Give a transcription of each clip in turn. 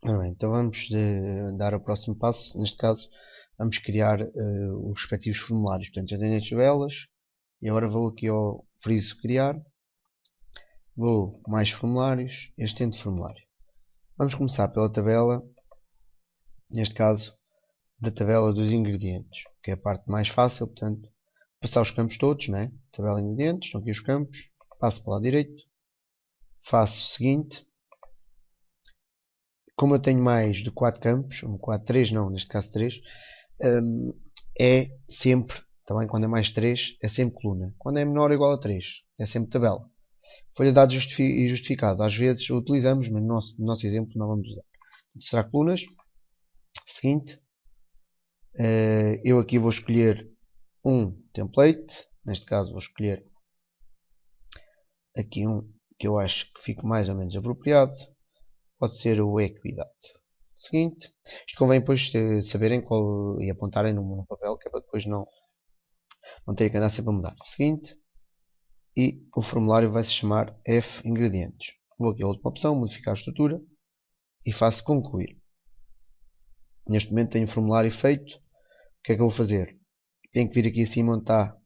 Ora bem, então vamos dar o próximo passo. Neste caso, vamos criar os respectivos formulários. Portanto, já tenho as tabelas e agora vou aqui ao friso criar. Vou mais formulários, extendo formulário. Vamos começar pela tabela, neste caso, da tabela dos ingredientes, que é a parte mais fácil. Portanto, passar os campos todos, né? Tabela de ingredientes, estão aqui os campos. Passo para o lado direito. Faço o seguinte. Como eu tenho mais de 4 campos, 4, 3 não, neste caso 3, é sempre, também quando é mais 3, é sempre coluna. Quando é menor ou igual a 3, é sempre tabela. Folha de dados e justificado. Às vezes utilizamos, mas no nosso exemplo não vamos usar. Será colunas. Seguinte, eu aqui vou escolher um template. Neste caso vou escolher aqui um que eu acho que fique mais ou menos apropriado. Pode ser o equidade. Seguinte, isto convém depois saberem qual, e apontarem no papel, que é para depois não terem que andar sempre a mudar. Seguinte, e o formulário vai se chamar F ingredientes. Vou aqui à última opção, modificar a estrutura e faço concluir. Neste momento tenho o formulário feito. O que é que eu vou fazer? Tenho que vir aqui acima onde está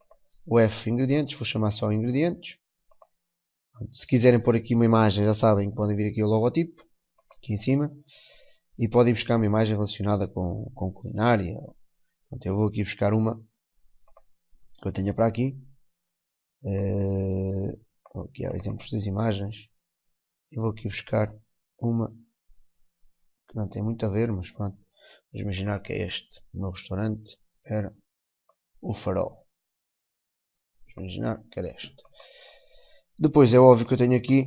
o F ingredientes, vou chamar só ingredientes. Se quiserem pôr aqui uma imagem, já sabem que podem vir aqui o logotipo, aqui em cima, e podem buscar uma imagem relacionada com culinária. Eu vou aqui buscar uma que eu tenha para aqui. Aqui há exemplos das imagens. Eu vou aqui buscar uma que não tem muito a ver, mas pronto. Vamos imaginar que é este. O meu restaurante era o Farol. Vamos imaginar que era este. Depois é óbvio que eu tenho aqui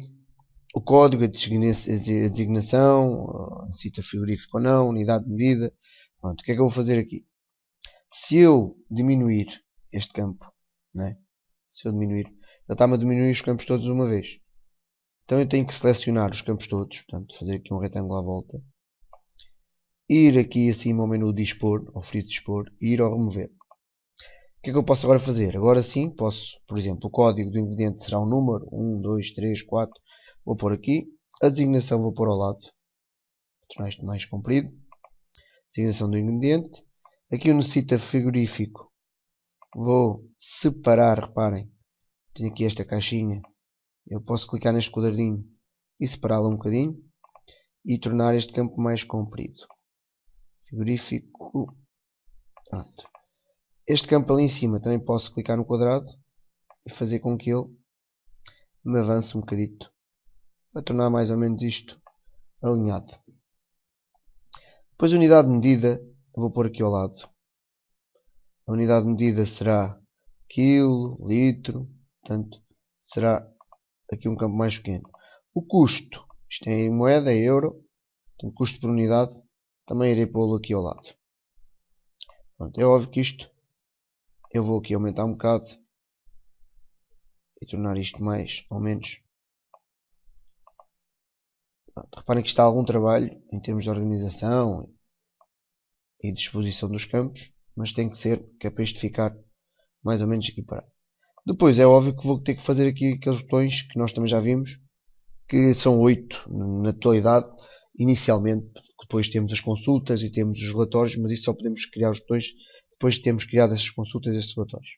o código, a designação, cita frigorífico ou não, unidade de medida. Pronto, o que é que eu vou fazer aqui? Se eu diminuir este campo, né? Se eu diminuir, ele está-me a diminuir os campos todos de uma vez. Então eu tenho que selecionar os campos todos, portanto fazer aqui um retângulo à volta. Ir aqui acima ao menu dispor, ao friso dispor, e ir ao remover. O que é que eu posso agora fazer? Agora sim, posso, por exemplo, o código do ingrediente será um número, 1, 2, 3, 4, vou pôr aqui, a designação vou pôr ao lado, vou tornar isto mais comprido, designação do ingrediente, aqui eu necessito frigorífico, vou separar, reparem, tenho aqui esta caixinha, eu posso clicar neste quadradinho e separá-la um bocadinho, e tornar este campo mais comprido, frigorífico, pronto. Este campo ali em cima também posso clicar no quadrado e fazer com que ele me avance um bocadito para tornar mais ou menos isto alinhado. Depois a unidade de medida vou pôr aqui ao lado. A unidade de medida será quilo, litro, portanto será aqui um campo mais pequeno. O custo, isto é em moeda, é euro, portanto custo por unidade, também irei pô-lo aqui ao lado. Pronto, é óbvio que isto eu vou aqui aumentar um bocado e tornar isto mais ou menos. Pronto, reparem que está algum trabalho em termos de organização e disposição dos campos, mas tem que ser, que é para isto ficar mais ou menos equiparado. Depois é óbvio que vou ter que fazer aqui aqueles botões que nós também já vimos, que são 8 na totalidade, inicialmente, depois temos as consultas e temos os relatórios, mas isso só podemos criar os botões depois de termos criado essas consultas e esses relatórios.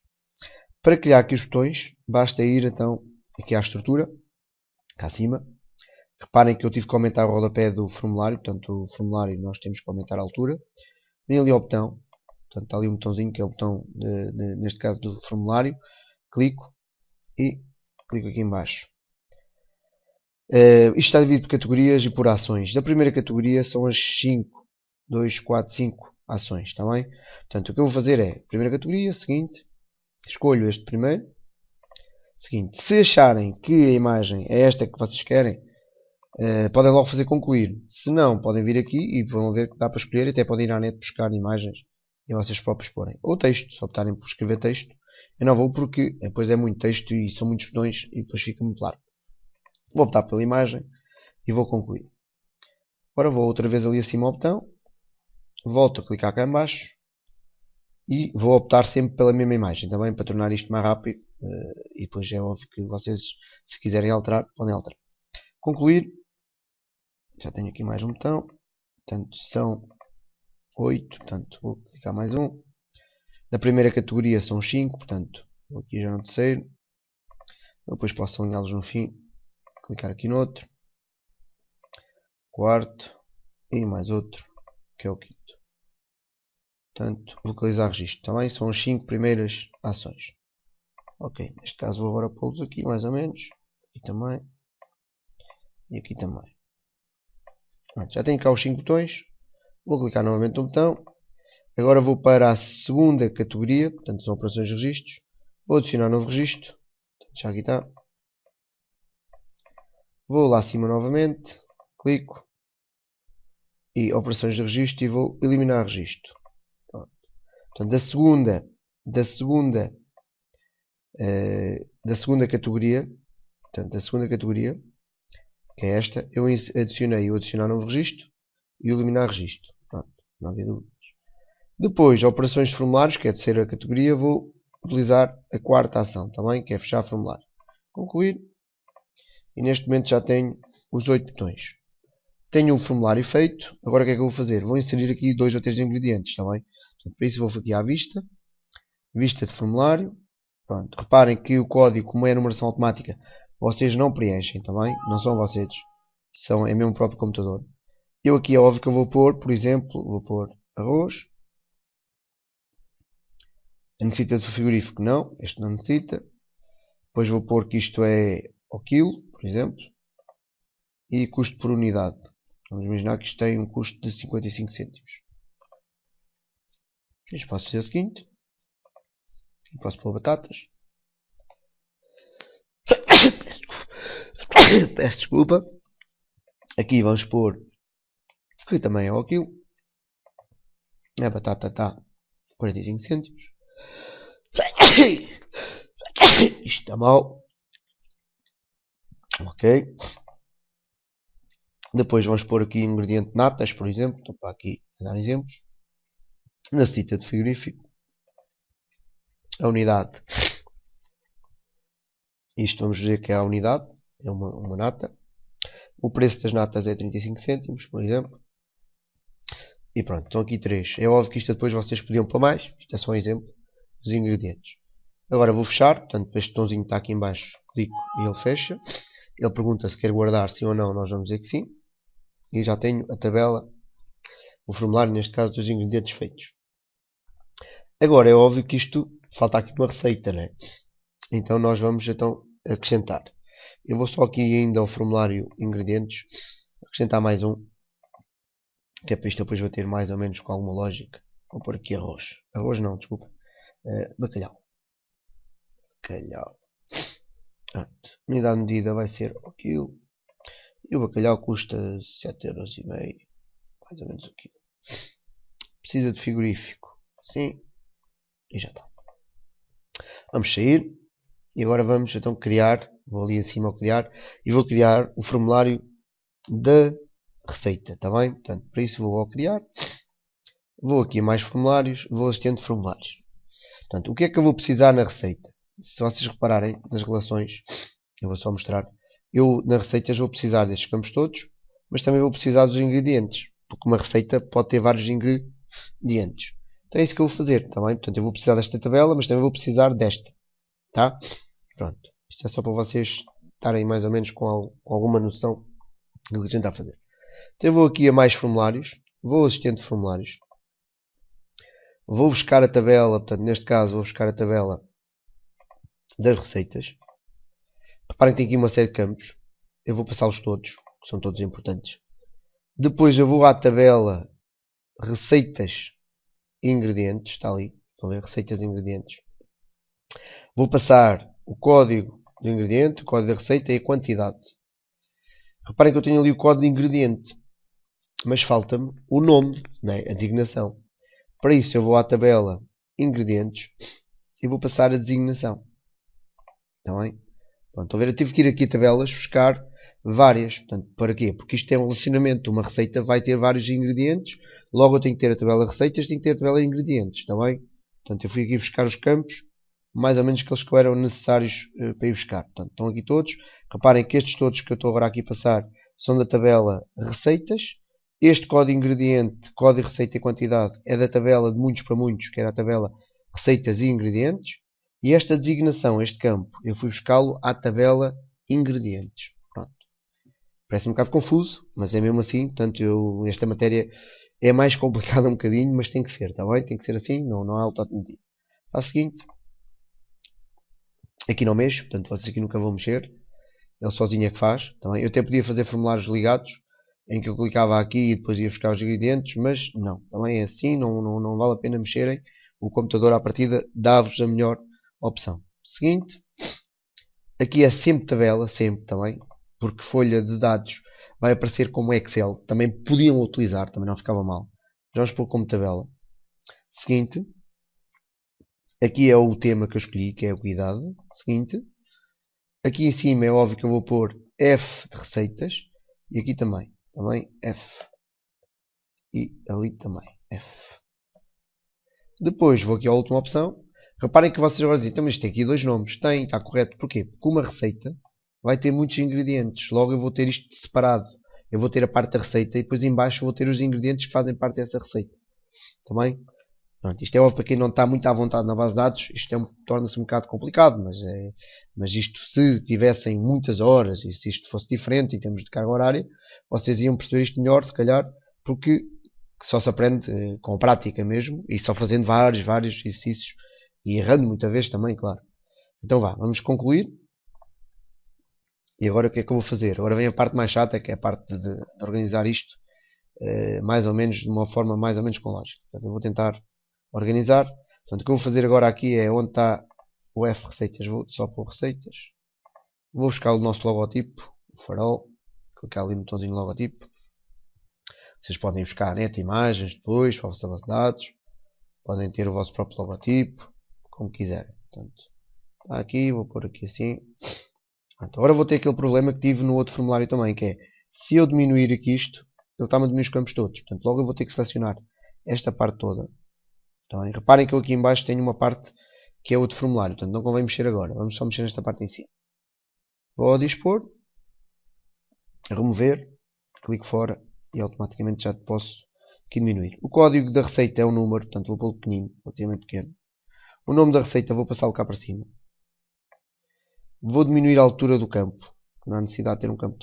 Para criar aqui os botões, basta ir então aqui à estrutura, cá acima. Reparem que eu tive que aumentar o rodapé do formulário, portanto o formulário nós temos que aumentar a altura. Vem ali ao botão, portanto está ali um botãozinho que é o botão, neste caso do formulário. Clico e clico aqui em baixo. Isto está dividido por categorias e por ações. Da primeira categoria são as 5, 2, 4, 5 ações, está bem? Portanto, o que eu vou fazer é, primeira categoria, seguinte, escolho este primeiro. Seguinte, se acharem que a imagem é esta que vocês querem, podem logo fazer concluir. Se não, podem vir aqui e vão ver que dá para escolher. Até podem ir à net buscar imagens e vocês próprios porem. Ou texto, se optarem por escrever texto. Eu não vou porque depois é muito texto e são muitos botões e depois fica muito largo. Vou optar pela imagem e vou concluir. Agora vou outra vez ali acima ao botão. Volto a clicar cá em baixo. E vou optar sempre pela mesma imagem, também para tornar isto mais rápido. E depois é óbvio que vocês, se quiserem alterar, podem alterar. Concluir. Já tenho aqui mais um botão. Portanto, são 8. Portanto, vou clicar mais um. Da primeira categoria são 5. Portanto, vou aqui já no terceiro. Depois posso alinhá-los no fim. Clicar aqui no outro. Quarto. E mais outro, que é o quinto. Portanto, localizar registro. Também são as 5 primeiras ações. Ok, neste caso vou agora pô-los aqui mais ou menos. Aqui também. E aqui também. Pronto, já tenho cá os 5 botões. Vou clicar novamente no botão. Agora vou para a segunda categoria. Portanto, são operações de registros. Vou adicionar novo registro. Portanto, já aqui está. Vou lá acima novamente. Clico. E operações de registro. E vou eliminar registro. Pronto. Portanto, da segunda categoria. Portanto, da segunda categoria. Que é esta. Eu adicionei o adicionar novo registro. E eliminar registro. Pronto. Não havia dúvidas. Depois, operações de formulários, que é a terceira categoria, vou utilizar a quarta ação também, que é fechar formulário. Concluir. E neste momento já tenho os 8 botões. Tenho o formulário feito. Agora o que é que eu vou fazer? Vou inserir aqui 2 ou 3 ingredientes, está bem? Portanto, para isso vou aqui à vista. Vista de formulário. Pronto. Reparem que o código, como é a numeração automática, vocês não preenchem, está bem? Não são vocês. É mesmo o próprio computador. Eu aqui é óbvio que eu vou pôr, por exemplo, vou pôr arroz. Necessita do frigorífico? Não, este não necessita. Depois vou pôr que isto é ao quilo, por exemplo. E custo por unidade. Vamos imaginar que isto tem um custo de 55 cêntimos. Isto posso fazer o seguinte. Posso pôr batatas. Peço desculpa. Aqui vamos pôr que também é ao quilo. A batata está 45 cêntimos. Isto está mal. Ok. Depois vamos pôr aqui ingrediente natas, por exemplo. Estou para aqui a dar exemplos. Na cita de frigorífico. A unidade. Isto vamos dizer que é a unidade. É uma nata. O preço das natas é 35 cêntimos, por exemplo. E pronto, estão aqui 3. É óbvio que isto depois vocês podiam pôr mais. Isto é só um exemplo dos ingredientes. Agora vou fechar. Portanto, este botãozinho está aqui em baixo. Clico e ele fecha. Ele pergunta se quer guardar sim ou não. Nós vamos dizer que sim. E já tenho a tabela, o formulário, neste caso, dos ingredientes feitos. Agora é óbvio que isto falta aqui uma receita, né? Então nós vamos então acrescentar. Eu vou só aqui ainda ao formulário ingredientes acrescentar mais um, que é para isto depois bater mais ou menos com alguma lógica. Vou pôr aqui arroz. Arroz não, desculpa. Bacalhau. Bacalhau. Pronto. Unidade de medida vai ser o quilo. E o bacalhau custa 7,5€. Mais ou menos o quilo. Precisa de frigorífico. Sim. E já está. Vamos sair. E agora vamos então criar. Vou ali acima ao criar. E vou criar o formulário da receita. Está bem? Portanto, para isso vou ao criar. Vou aqui a mais formulários. Vou assistente de formulários. Portanto, o que é que eu vou precisar na receita? Se vocês repararem nas relações. Eu vou só mostrar. Eu na receitas vou precisar destes campos todos. Mas também vou precisar dos ingredientes. Porque uma receita pode ter vários ingredientes. Então é isso que eu vou fazer. Tá bem? Portanto, eu vou precisar desta tabela. Mas também vou precisar desta. Tá? Pronto. Isto é só para vocês estarem mais ou menos com alguma noção do que a gente está a fazer. Então eu vou aqui a mais formulários. Vou ao assistente de formulários. Vou buscar a tabela. Portanto, neste caso, vou buscar a tabela das receitas. Reparem que tem aqui uma série de campos. Eu vou passá-los todos, que são todos importantes. Depois eu vou à tabela receitas e ingredientes. Está ali. Estão a ver? Receitas e ingredientes. Vou passar o código do ingrediente, o código da receita e a quantidade. Reparem que eu tenho ali o código de ingrediente. Mas falta-me o nome, né? A designação. Para isso eu vou à tabela ingredientes e vou passar a designação. Está bem? Pronto, estão a ver? Eu tive que ir aqui a tabelas buscar várias. Portanto, para quê? Porque isto é um relacionamento. Uma receita vai ter vários ingredientes. Logo eu tenho que ter a tabela receitas, tenho que ter a tabela ingredientes. Está bem? Portanto, eu fui aqui buscar os campos, mais ou menos aqueles que eram necessários para ir buscar. Portanto, estão aqui todos. Reparem que estes todos que eu estou agora aqui a passar são da tabela receitas. Este código ingrediente, código receita e quantidade é da tabela de muitos para muitos, que era a tabela receitas e ingredientes. E esta designação, este campo, eu fui buscá-lo à tabela ingredientes. Pronto. Parece um bocado confuso, mas é mesmo assim. Portanto, esta matéria é mais complicada um bocadinho, mas tem que ser, está bem? Tem que ser assim, não há outra alternativa. Está a seguinte. Aqui não mexo, portanto vocês aqui nunca vão mexer. Ele sozinho é que faz. Também. Eu até podia fazer formulários ligados, em que eu clicava aqui e depois ia buscar os ingredientes, mas não. Também é assim, não vale a pena mexerem. O computador à partida dá-vos a melhor opção. Seguinte. Aqui é sempre tabela, sempre também, porque folha de dados vai aparecer como Excel. Também podiam utilizar, também não ficava mal. Vamos pôr como tabela. Seguinte. Aqui é o tema que eu escolhi, que é a cuidado. Seguinte. Aqui em cima é óbvio que eu vou pôr F de receitas. E aqui também. Também F. E ali também F. Depois vou aqui à última opção. Reparem que vocês agora dizem, então, mas isto tem aqui dois nomes. Tem, está correto. Porquê? Porque uma receita vai ter muitos ingredientes. Logo eu vou ter isto separado. Eu vou ter a parte da receita e depois em baixo vou ter os ingredientes que fazem parte dessa receita. Também. Pronto, isto é óbvio para quem não está muito à vontade na base de dados, isto torna-se um bocado complicado, mas isto se tivessem muitas horas e se isto fosse diferente em termos de carga horária, vocês iam perceber isto melhor, se calhar, porque só se aprende com prática mesmo e só fazendo vários exercícios e errando muitas vezes também, claro. Então vá, vamos concluir. E agora o que é que eu vou fazer? Agora vem a parte mais chata, que é a parte de organizar isto mais ou menos de uma forma mais ou menos com lógica. Portanto, eu vou tentar organizar. Portanto, o que eu vou fazer agora aqui é onde está o F receitas, vou só pôr receitas. Vou buscar o nosso logotipo, o farol, clicar ali no botãozinho logotipo. Vocês podem buscar imagens depois para a vossa base de dados. Podem ter o vosso próprio logotipo, como quiserem. Portanto, está aqui, vou pôr aqui assim. Portanto, agora vou ter aquele problema que tive no outro formulário também, que é, se eu diminuir aqui isto, ele está-me a diminuir os campos todos. Portanto, logo eu vou ter que selecionar esta parte toda. Então, reparem que eu aqui em baixo tenho uma parte que é outro formulário. Portanto, não convém mexer agora. Vamos só mexer nesta parte em cima. Vou ao dispor. Remover. Clico fora. E automaticamente já posso aqui diminuir. O código da receita é um número. Portanto, vou pô-lo pequenino. Relativamente pequeno. O nome da receita vou passá-lo cá para cima. Vou diminuir a altura do campo. Não há necessidade de ter um campo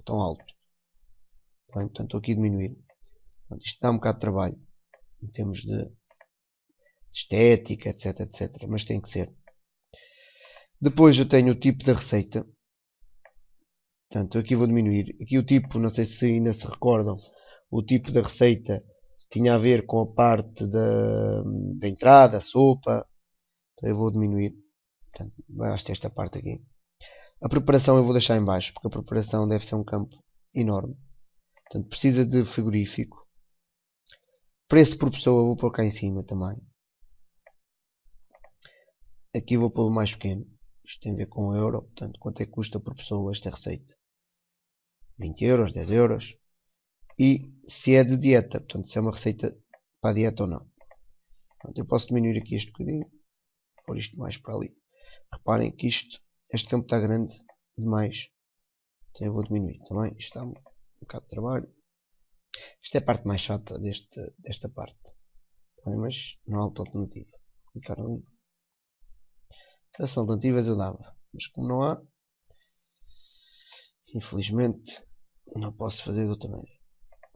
tão alto. Bem, portanto, estou aqui a diminuir. Portanto, isto dá um bocado de trabalho. Em termos de estética, etc. Mas tem que ser. Depois eu tenho o tipo da receita. Portanto, aqui vou diminuir. Aqui o tipo, não sei se ainda se recordam, o tipo da receita tinha a ver com a parte da entrada, a sopa. Então eu vou diminuir. Portanto, basta esta parte aqui. A preparação eu vou deixar em baixo, porque a preparação deve ser um campo enorme. Portanto, precisa de frigorífico. Preço por pessoa eu vou pôr cá em cima também. Aqui vou pô-lo mais pequeno. Isto tem a ver com euro. Portanto, quanto é que custa por pessoa esta receita? 20 euros, 10 euros. E se é de dieta. Portanto, se é uma receita para a dieta ou não. Portanto, eu posso diminuir aqui este bocadinho. Pôr isto mais para ali. Reparem que este campo está grande demais. Então eu vou diminuir também. Isto está um bocado de trabalho. Esta é a parte mais chata desta parte. Mas não há outra alternativa. Clicar ali. Se as alternativas eu dava. Mas como não há, infelizmente não posso fazer de outra maneira.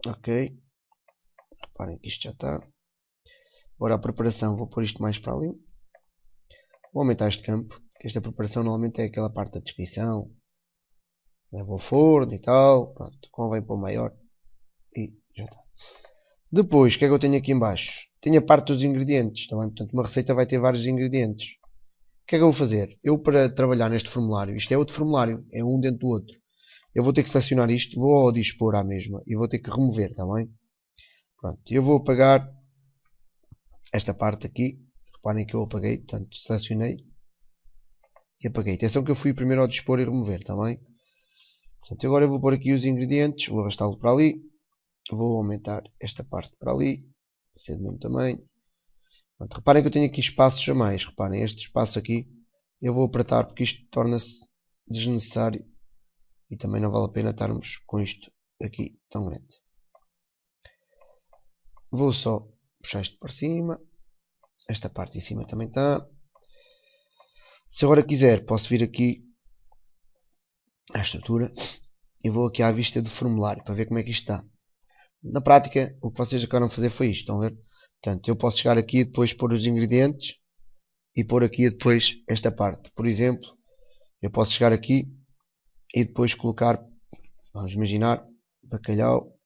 Ok. Reparem que isto já está. Agora a preparação, vou pôr isto mais para ali. Vou aumentar este campo. Que esta preparação normalmente é aquela parte da descrição. Leva ao forno e tal. Pronto, convém pôr maior. E já está. Depois, o que é que eu tenho aqui em baixo? Tenho a parte dos ingredientes. Também. Portanto, uma receita vai ter vários ingredientes. O que é que eu vou fazer? Eu, para trabalhar neste formulário, isto é outro formulário, é um dentro do outro. Eu vou ter que selecionar isto, vou ao dispor à mesma e vou ter que remover, está bem? Pronto, eu vou apagar esta parte aqui. Reparem que eu apaguei, portanto, selecionei e apaguei. Atenção que eu fui primeiro ao dispor e remover, está bem? Portanto, agora eu vou pôr aqui os ingredientes, vou arrastá-lo para ali. Vou aumentar esta parte para ali, para ser do mesmo tamanho. Pronto, reparem que eu tenho aqui espaços a mais. Reparem, este espaço aqui eu vou apertar porque isto torna-se desnecessário e também não vale a pena estarmos com isto aqui tão grande. Vou só puxar isto para cima. Esta parte em cima também está. Se agora quiser, posso vir aqui à estrutura e vou aqui à vista do formulário para ver como é que isto está. Na prática, o que vocês acabaram de fazer foi isto, estão a ver? Portanto, eu posso chegar aqui e depois pôr os ingredientes e pôr aqui depois esta parte. Por exemplo, eu posso chegar aqui e depois colocar, vamos imaginar, bacalhau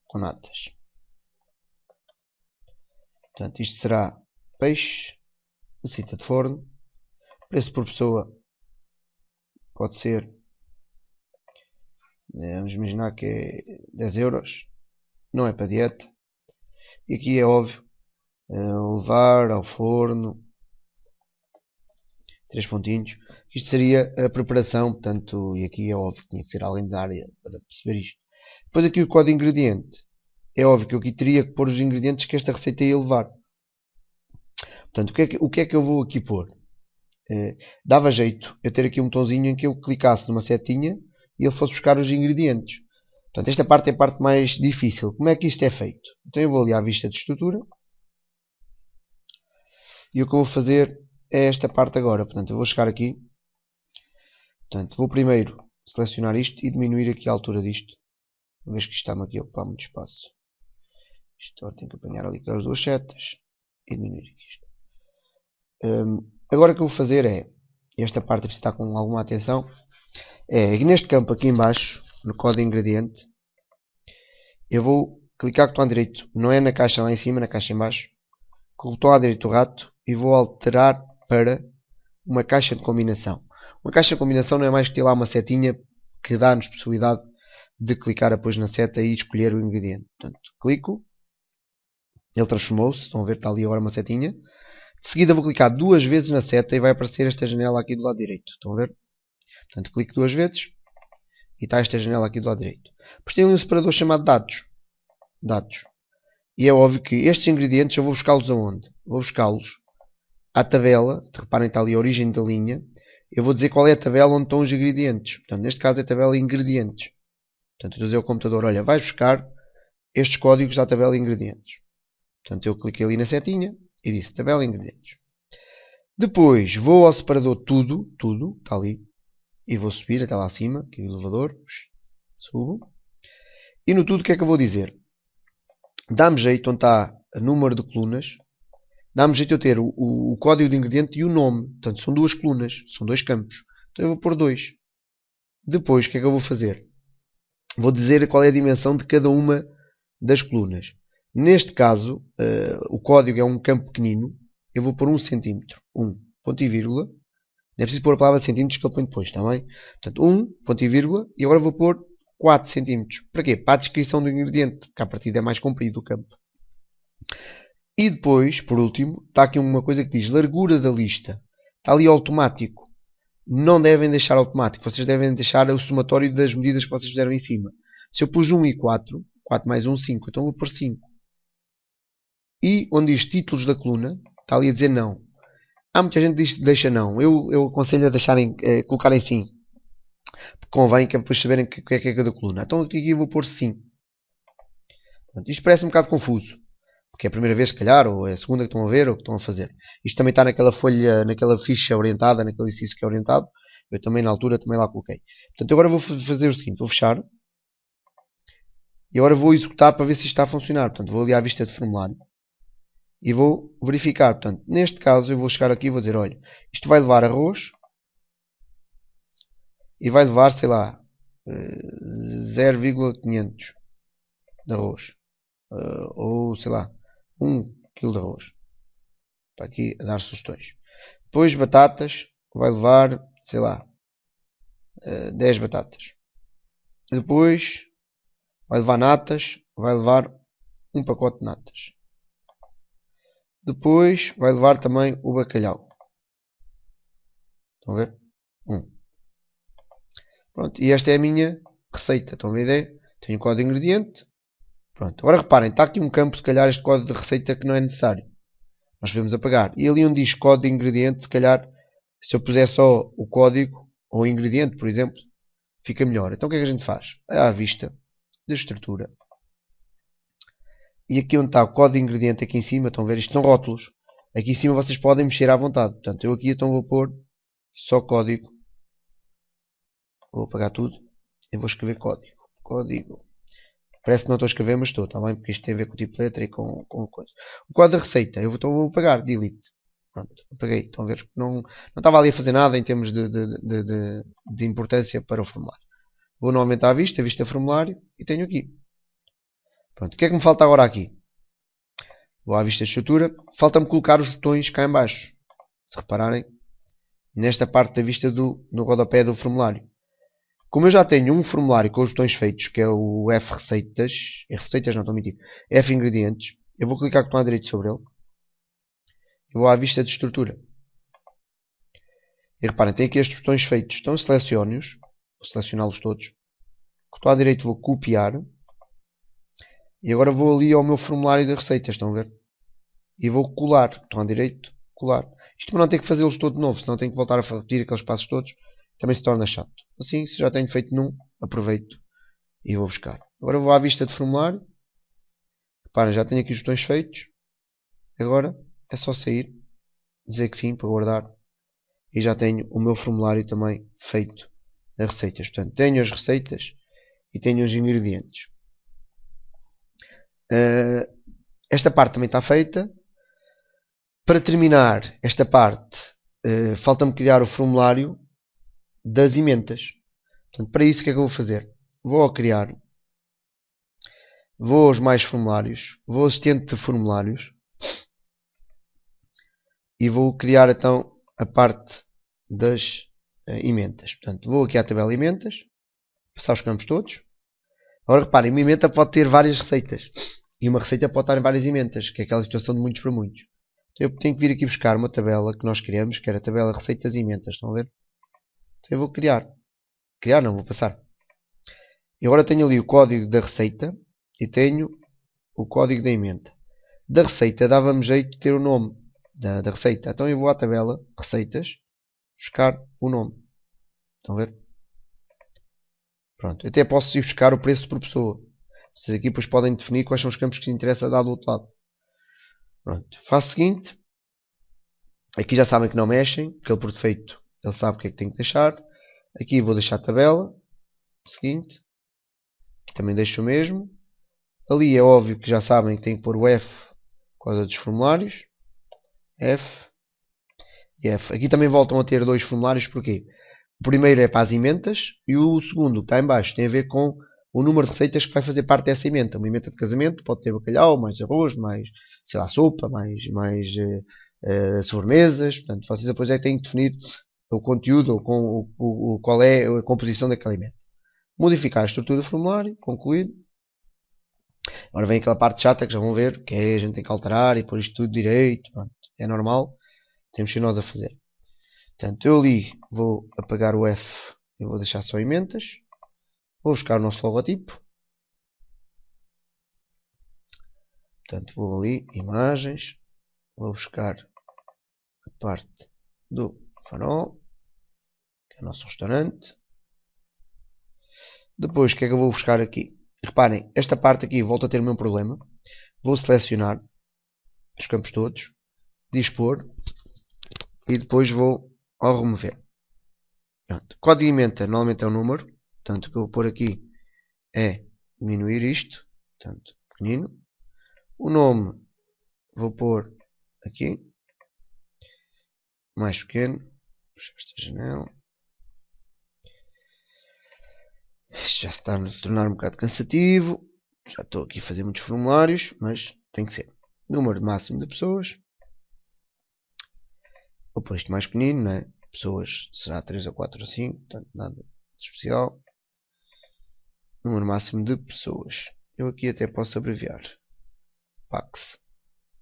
com natas. Portanto, isto será peixe, necessita de forno, preço por pessoa pode ser, vamos imaginar que é 10 euros, não é para dieta. E aqui é óbvio, levar ao forno, 3 pontinhos. Isto seria a preparação, portanto, e aqui é óbvio que tinha que ser alguém da área para perceber isto. Depois aqui o código ingrediente. É óbvio que eu aqui teria que pôr os ingredientes que esta receita ia levar. Portanto, o que é que eu vou aqui pôr? Dava jeito eu ter aqui um botãozinho em que eu clicasse numa setinha e ele fosse buscar os ingredientes. Portanto, esta parte é a parte mais difícil. Como é que isto é feito? Então eu vou ali à vista de estrutura. E o que eu vou fazer é esta parte agora. Portanto, eu vou chegar aqui. Portanto, vou primeiro selecionar isto e diminuir aqui a altura disto. Uma vez que isto está-me aqui a ocupar muito espaço. Isto agora tem que apanhar ali aquelas duas setas e diminuir aqui isto. Agora o que eu vou fazer é, esta parte precisa estar com alguma atenção, é neste campo aqui em baixo, no código ingrediente, eu vou clicar com o botão direito, não é na caixa lá em cima, na caixa em baixo, com o botão à direita do rato e vou alterar para uma caixa de combinação. Uma caixa de combinação não é mais que ter lá uma setinha que dá-nos possibilidade de clicar depois na seta e escolher o ingrediente. Portanto, clico, ele transformou-se, estão a ver, está ali agora uma setinha. De seguida vou clicar duas vezes na seta e vai aparecer esta janela aqui do lado direito. Estão a ver? Portanto, clico duas vezes e está esta janela aqui do lado direito. Depois tem ali um separador chamado dados. Dados. E é óbvio que estes ingredientes eu vou buscá-los aonde? Vou buscá-los à tabela. Reparem, está ali a origem da linha. Eu vou dizer qual é a tabela onde estão os ingredientes. Portanto, neste caso é a tabela ingredientes. Portanto, eu vou dizer ao computador, olha, vai buscar estes códigos da tabela ingredientes. Portanto, eu cliquei ali na setinha e disse tabela ingredientes. Depois vou ao separador tudo, está ali, e vou subir até lá acima, aqui o elevador, subo. E no tudo o que é que eu vou dizer? Dá-me jeito, onde está o número de colunas, dá-me jeito eu ter o código de ingrediente e o nome. Portanto, são duas colunas, são dois campos. Então eu vou pôr 2. Depois, o que é que eu vou fazer? Vou dizer qual é a dimensão de cada uma das colunas. Neste caso, o código é um campo pequenino. Eu vou pôr 1 cm. 1, ponto e vírgula. Não é preciso pôr a palavra centímetros que eu ponho depois, está bem? Portanto, 1, ponto e vírgula. E agora vou pôr 4 cm. Para quê? Para a descrição do ingrediente. Porque a partida é mais comprido o campo. E depois, por último, está aqui uma coisa que diz largura da lista. Está ali automático. Não devem deixar automático. Vocês devem deixar o somatório das medidas que vocês fizeram em cima. Se eu pus 1 e 4, 4 mais 1, 5. Então vou pôr 5. E onde diz títulos da coluna, está ali a dizer não. Há muita gente que diz que deixa não. Eu aconselho a deixarem, colocarem sim. Porque convém que é depois saberem o que é cada coluna. Então aqui eu vou pôr sim. Portanto, isto parece um bocado confuso. Porque é a primeira vez, se calhar, ou é a segunda que estão a ver, ou que estão a fazer. Isto também está naquela folha, naquela ficha orientada, naquele exercício que é orientado. Eu também, na altura, também lá coloquei. Portanto, agora vou fazer o seguinte. Vou fechar. E agora vou executar para ver se isto está a funcionar. Portanto, vou ali à vista de formulário. E vou verificar. Portanto, neste caso, eu vou chegar aqui e vou dizer, olha, isto vai levar arroz. E vai levar, sei lá, 0,500 de arroz. Ou, sei lá, 1 kg de arroz. Para aqui a dar sugestões. Depois batatas, vai levar, sei lá, 10 batatas. Depois vai levar natas, vai levar um pacote de natas. Depois vai levar também o bacalhau. Estão a ver? Pronto, e esta é a minha receita. Estão a ver a ideia? Tenho o código de ingrediente. Pronto, agora reparem, está aqui um campo, se calhar, este código de receita que não é necessário. Nós podemos apagar. E ali onde diz código de ingrediente, se calhar, se eu puser só o código ou o ingrediente, por exemplo, fica melhor. Então o que é que a gente faz? À vista. de estrutura. E aqui onde está o código de ingrediente, aqui em cima, estão a ver, isto são rótulos. Aqui em cima vocês podem mexer à vontade. Portanto, eu aqui então vou pôr só código. Vou apagar tudo. Eu vou escrever código. Código. Parece que não estou a escrever, mas estou, está bem? Porque isto tem a ver com o tipo de letra e com coisa. O código da receita, então vou apagar, delete. Pronto, apaguei. Estão a ver? Não estava ali a fazer nada em termos de importância para o formulário. Vou novamente à vista formulário e tenho aqui. Pronto, o que é que me falta agora aqui? Vou à vista de estrutura. Falta-me colocar os botões cá em baixo. Se repararem, nesta parte da vista no rodapé do formulário. Como eu já tenho um formulário com os botões feitos, que é o F receitas, não estou a mentir, F ingredientes, eu vou clicar com o botão à direita sobre ele. Eu vou à vista de estrutura. E reparem, tem aqui estes botões feitos. Então seleciono-os, vou selecioná-los todos. Com o botão à direita vou copiar. E agora vou ali ao meu formulário de receitas, estão a ver? E vou colar, botão à direita, colar. Isto para não ter que fazê-los todo de novo, senão tenho que voltar a repetir aqueles passos todos. Também se torna chato. Assim, se já tenho feito num, aproveito e vou buscar. Agora vou à vista de formulário. Reparem, já tenho aqui os botões feitos. Agora é só sair, dizer que sim para guardar. E já tenho o meu formulário também feito das receitas. Portanto, tenho as receitas e tenho os ingredientes. Esta parte também está feita. Para terminar esta parte, falta-me criar o formulário das emendas. Portanto, para isso o que é que eu vou fazer? Vou ao criar, vou aos mais formulários, vou ao assistente de formulários e vou criar então a parte das emendas. Portanto, vou aqui à tabela emendas, passar os campos todos. Agora reparem, uma emenda pode ter várias receitas e uma receita pode estar em várias emendas, que é aquela situação de muitos para muitos. Então, eu tenho que vir aqui buscar uma tabela que nós criamos, que era a tabela receitas e emendas, estão a ver? Então eu vou criar. Criar não, vou passar. E agora tenho ali o código da receita e tenho o código da emenda. Da receita dava-me jeito de ter o nome da receita. Então eu vou à tabela receitas, buscar o nome. Estão a ver? Pronto, eu até posso ir buscar o preço por pessoa. Vocês aqui depois podem definir quais são os campos que se interessa dar do outro lado. Pronto, faço o seguinte. Aqui já sabem que não mexem, porque ele por defeito ele sabe o que é que tem que deixar. Aqui vou deixar a tabela. Seguinte. Aqui também deixo o mesmo. Ali é óbvio que já sabem que tem que pôr o F por causa dos formulários. F e F. Aqui também voltam a ter dois formulários. Porquê? O primeiro é para as emendas e o segundo, que está em baixo, tem a ver com o número de receitas que vai fazer parte dessa emenda. Uma emenda de casamento pode ter bacalhau, mais arroz, mais, sei lá, sopa, mais sobremesas. Portanto, vocês depois é que têm que definir o conteúdo ou com qual é a composição daquela emenda. Modificar a estrutura do formulário, concluído. Agora vem aquela parte chata que já vão ver, que é a gente tem que alterar e pôr isto tudo direito. Pronto, é normal, temos que nós a fazer. Portanto, eu ali vou apagar o F e vou deixar só emendas. Vou buscar o nosso logotipo. Portanto, vou ali, imagens. Vou buscar a parte do farol, que é o nosso restaurante. Depois, o que é que eu vou buscar aqui? Reparem, esta parte aqui volta a ter o mesmo problema. Vou selecionar os campos todos, dispor e depois vou ao remover. Pronto. Código de emenda normalmente é o número. Portanto, o que eu vou pôr aqui é diminuir isto. Portanto, pequenino. O nome vou pôr aqui. Mais pequeno. Puxar esta janela. Isto já se está a tornar um bocado cansativo. Já estou aqui a fazer muitos formulários, mas tem que ser. Número máximo de pessoas. Vou pôr isto mais pequenino, não é? Pessoas será 3 ou 4 ou 5, portanto nada de especial. Número máximo de pessoas. Eu aqui até posso abreviar. Pax.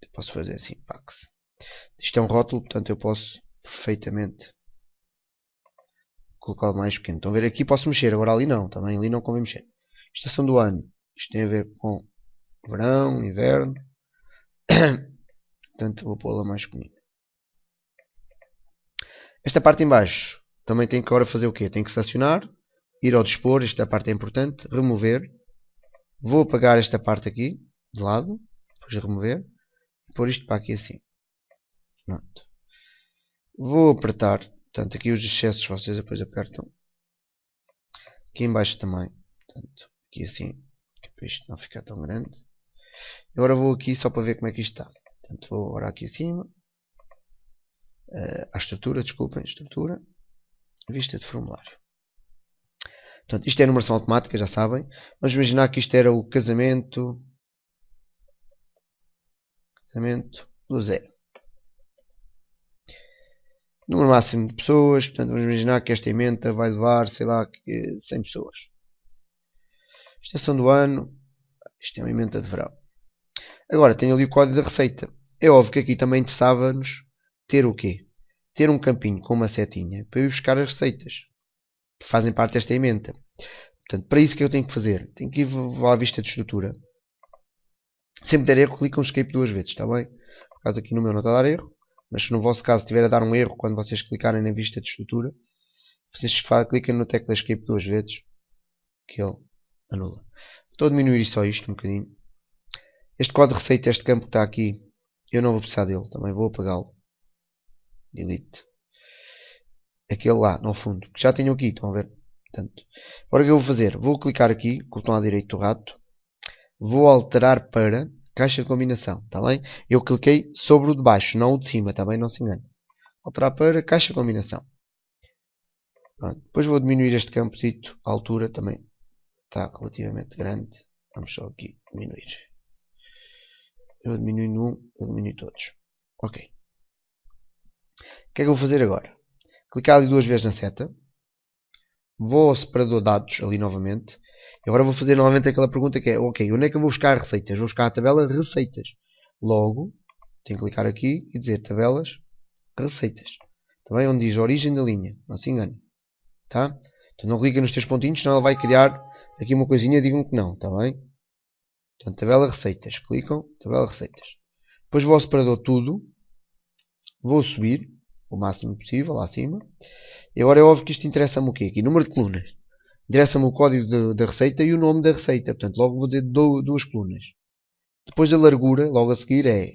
Eu posso fazer assim, Pax. Isto é um rótulo, portanto eu posso perfeitamente colocá-lo mais pequeno. Estão a ver? Aqui posso mexer, agora ali não. Também ali não convém mexer. Estação do ano. Isto tem a ver com verão, inverno. Portanto vou pô-la mais pequenina. Esta parte em baixo também tem que agora fazer o quê? Tem que selecionar, ir ao dispor, esta parte é importante, remover. Vou apagar esta parte aqui, de lado, depois de remover, e pôr isto para aqui assim. Pronto. Vou apertar, portanto, aqui os excessos vocês depois apertam. Aqui em baixo também, portanto, aqui assim, para isto não ficar tão grande. Agora vou aqui só para ver como é que isto está. Portanto, vou agora aqui acima, à estrutura, desculpem, estrutura, vista de formulário. Portanto, isto é numeração automática, já sabem. Vamos imaginar que isto era o casamento do Zé. Número máximo de pessoas, portanto vamos imaginar que esta emenda vai levar, sei lá, 100 pessoas. Estação do ano, isto é uma emenda de verão. Agora, tenho ali o código da receita. É óbvio que aqui também interessava-nos ter o quê? Ter um campinho com uma setinha para ir buscar as receitas que fazem parte desta emenda. Portanto, para isso que eu tenho que fazer? Tenho que ir à vista de estrutura. Sempre der erro, clicam escape 2 vezes, está bem? Por acaso aqui no meu não está a dar erro, mas se no vosso caso estiver a dar um erro quando vocês clicarem na vista de estrutura, vocês cliquem no tecla escape 2 vezes, que ele anula. Estou a diminuir só isto um bocadinho. Este código de receita, este campo que está aqui, eu não vou precisar dele, também vou apagá-lo. Delete. Aquele lá, no fundo, que já tenho aqui, estão a ver? Portanto, agora o que eu vou fazer? Vou clicar aqui, com o botão à direita do rato, vou alterar para caixa de combinação, está bem? Eu cliquei sobre o de baixo, não o de cima, está bem? Não se engane. Alterar para caixa de combinação. Pronto. Depois vou diminuir este campozito, a altura também está relativamente grande. Vamos só aqui diminuir. Eu diminuindo um, eu diminuo todos. Ok. O que é que eu vou fazer agora? Clicar ali 2 vezes na seta. Vou ao separador dados ali novamente. E agora vou fazer novamente aquela pergunta que é, ok, onde é que eu vou buscar receitas? Vou buscar a tabela receitas. Logo, tenho que clicar aqui e dizer tabelas receitas. Também onde diz origem da linha. Não se engane. Tá? Então não clica nos 3 pontinhos, senão ela vai criar aqui uma coisinha e digam que não. Está bem? Portanto, tabela receitas. Clicam, tabela receitas. Depois vou ao separador tudo. Vou subir o máximo possível lá acima. E agora é óbvio que isto interessa-me o quê? Aqui, número de colunas. Interessa-me o código da receita e o nome da receita. Portanto, logo vou dizer 2 colunas. Depois a largura, logo a seguir, é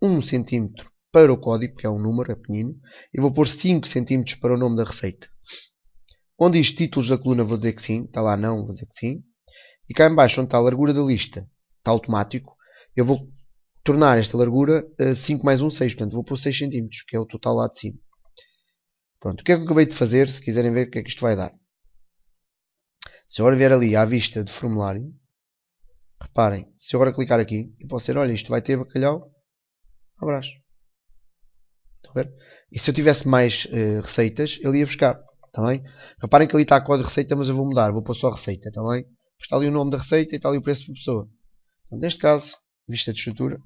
1 cm para o código, que é um número, é pequenino. E vou pôr 5 cm para o nome da receita. Onde diz títulos da coluna, vou dizer que sim. Está lá não, vou dizer que sim. E cá em baixo, onde está a largura da lista, está automático. Eu vou tornar esta largura 5 mais 1, 6. Portanto, vou pôr 6 cm, que é o total lá de cima. Pronto, o que é que eu acabei de fazer? Se quiserem ver o que é que isto vai dar. Se eu agora vier ali à vista de formulário, reparem, se eu agora clicar aqui, eu posso dizer, olha, isto vai ter bacalhau à Brás. Estão a ver? E se eu tivesse mais receitas, ele ia buscar. Está bem? Reparem que ali está a código de receita, mas eu vou mudar. Vou pôr só receita. Está bem? Está ali o nome da receita e está ali o preço por pessoa. Então, neste caso, vista de estrutura,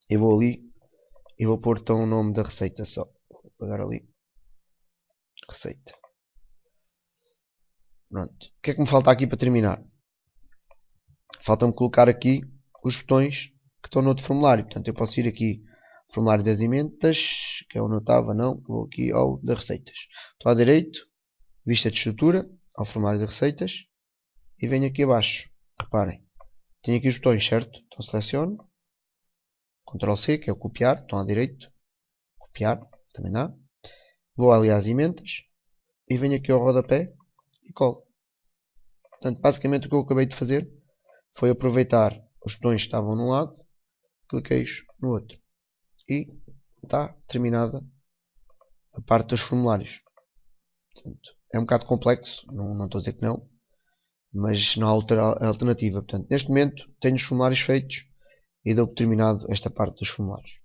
eu vou ali e vou pôr então o nome da receita só. Vou pegar ali. Receita. Pronto. O que é que me falta aqui para terminar? Falta-me colocar aqui os botões que estão no outro formulário. Portanto, eu posso ir aqui formulário das emendas, que é onde eu estava, não. Vou aqui ao das receitas. Estou à direita, vista de estrutura, ao formulário de receitas. E venho aqui abaixo. Reparem. Tenho aqui os botões, certo? Então seleciono. Ctrl C, que é o copiar. Estão à direita. Copiar, também dá. Vou ali às emendas. E venho aqui ao rodapé e colo. Portanto, basicamente o que eu acabei de fazer foi aproveitar os botões que estavam num lado, cliquei-os no outro. E está terminada a parte dos formulários. Portanto, é um bocado complexo, não estou a dizer que não, mas não há outra alternativa. Portanto, neste momento tenho os formulários feitos e dou por terminado esta parte dos formulários.